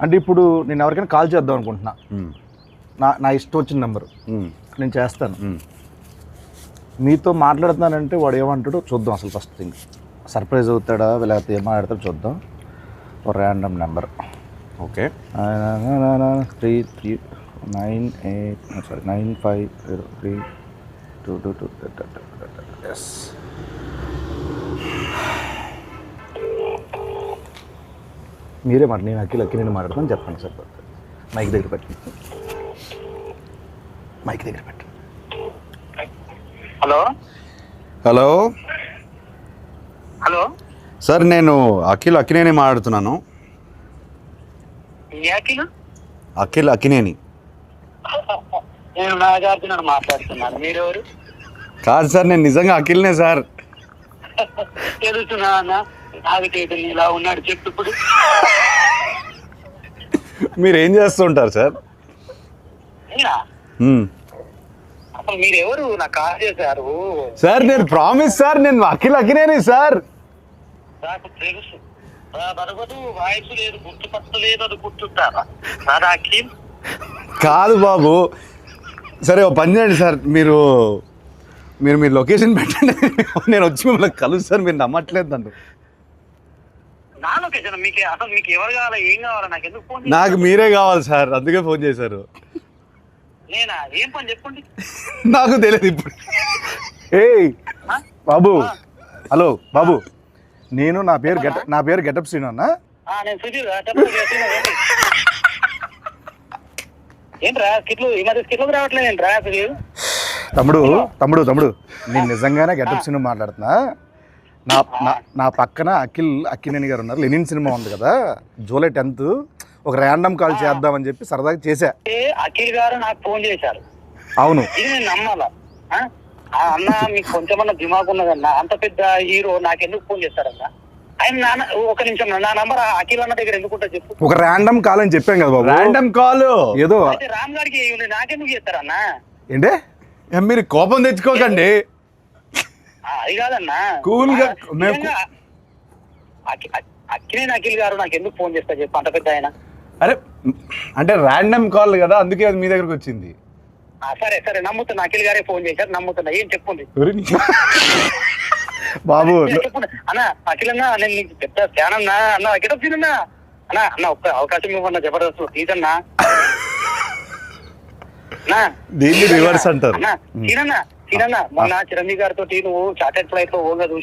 అంటే ఇప్పుడు నేను ఎవరికైనా కాల్ చేద్దాం అనుకుంటున్నా, నా ఇష్టం వచ్చిన నెంబరు నేను చేస్తాను. మీతో మాట్లాడుతున్నానంటే వాడు ఏమంటాడో చూద్దాం. అసలు ఫస్ట్ థింగ్ సర్ప్రైజ్ అవుతాడా లేకపోతే ఏం మాట్లాడతాడో చూద్దాం. ఒక ర్యాండమ్ నెంబర్. ఓకే. 950322. ఎస్, మీరే మాట. నేను అక్కి నేను మాట్లాడతాను, చెప్పండి సార్. మైక్ దగ్గర పెట్టండి. మైక్ దగ్గర పెట్టండి. హలో హలో హలో సార్, నేను అక్కినేని మాట్లాడుతున్నాను. అక్కినేని. నేను నాగార్జున మాట్లాడుతున్నాను. మీరెవరు? కాదు సార్, నేను నిజంగా అఖిల్నే సార్. తెలుస్తున్నా అన్న, నాగచేతులు ఇలా ఉన్నాడు చెప్పు. ఇప్పుడు మీరు ఏం చేస్తుంటారు సార్? అసలు మీరెవరు? నాకు కాల్ చేశారు సార్. నేను ప్రామిస్ సార్, నేను అఖినేని సార్. నాకు తెలుసు. బరబదు వాయిస్ లేదు, గుర్తుపట్టలేదు. అది గుర్తుంటారా సార్? అఖిల్ కాదు బాబు. సరే ఓ పని చేయండి సార్, మీరు లొకేషన్ పెట్టండి, నేను వచ్చి మిమ్మల్ని కలుస్తాను. మీరు నమ్మట్లేదు నన్ను. నా లొకేషన్ మీకు అసలు మీకు ఎవరు కావాలా, ఏం కావాలా? నాకు ఎందుకు ఫోన్? నాకు మీరే కావాలి సార్, అందుకే ఫోన్ చేశారు. నేనా? ఏం పని చెప్పండి. నాకు తెలియదు ఇప్పుడు. ఏయ్ బాబు, హలో బాబు, నేను నా పేరు గెటప్ శ్రీను అన్న. నేను సుధీర్. ఏంట్రా స్కిట్లు ఈ మధ్య స్కిట్లకు రావట్లేదు ఏంట్రా సుధీర్? తమ్ముడు నేను నిజంగానే గెటప్ శ్రీను మాట్లాడుతున్నా. నా పక్కన అక్కినేని గారు ఉన్నారు. లెనిన్ సినిమా ఉంది కదా, జూలై 10th ఒక ర్యాండమ్ కాల్ చేద్దామని చెప్పి సరదాగా చేశా. అఖిల్ గారు నాకు ఫోన్ చేశారు. అవును, ఇది నేను నమ్మాలా? అన్న మీకు కొంచెమన్నా దిమాగ్ ఉన్నదన్నా, అంత పెద్ద హీరో నాకెందుకు ఫోన్ చేస్తారన్నా? ఆయన ఒక నిమిషం, నా నంబర్ అఖిల్ అన్న దగ్గర ఎందుకుంటా చెప్పు. ఒక ర్యాండమ్ కాల్ అని చెప్పాం కదా బాబు. ర్యాండమ్ కాల్ ఏదో రామ్ గారికి నాకెందుకు చేస్తారన్నా? ఏంటే మీరు కోపం తెచ్చుకోకండి. అది కాదన్నా, కూల్ గా. అఖిల్ గారు నాకు ఎందుకు ఫోన్ చేస్తా చెప్పు, అంత పెద్ద ఆయన. అరే అంటే ర్యాండమ్ కాల్ కదా, అందుకే అది మీ దగ్గరకు వచ్చింది. సరే నమ్ముతున్నా, అఖిల్ గారే ఫోన్ చేశారు, నమ్ముతున్నా. ఏం చెప్పుంది బాబు? అన్న అఖిల్ అన్నా, నేను నీకు చెప్తా ఫ్యాన్ అన్నా. అన్న గెటప్ సీనన్నా అన్న ఒక్క అవకాశం ఇవ్వన్నా, జబర్దస్త్ ప్లీజ్ అన్నా. దీన్ని రివర్స్ అంటారు. సీనన్నా మొన్న చిరంజీవి గారితో నువ్వు చార్టెడ్ ఫ్లైట్ లో పోగదు.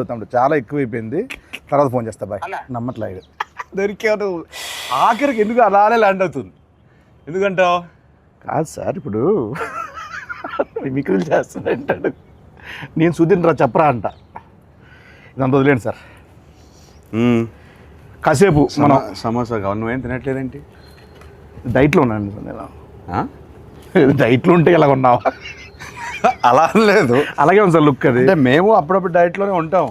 తమ్ముడు చాలా ఎక్కువైపోయింది, తర్వాత ఫోన్ చేస్తా బాయ్. నమ్మట్లేదు. దొరికాను ఆఖరికి. ఎందుకు అలానే ల్యాండ్ అవుతుంది? ఎందుకంటావు? కాదు సార్, ఇప్పుడు మీకు చేస్తానంటాడు, నేను సుధీర్ చెప్పరా అంట. ఇదంతా వదిలేండి సార్. కాసేపు మనం సమోసా కావాలి. నువ్వేం తినట్లేదేంటి? డైట్లో ఉన్నాను నేను. డైట్లో ఉంటే ఇలా ఉన్నావా? అలా లేదు, అలాగే ఉంది సార్ లుక్. అది అంటే మేము అప్పుడప్పుడు డైట్లోనే ఉంటాం.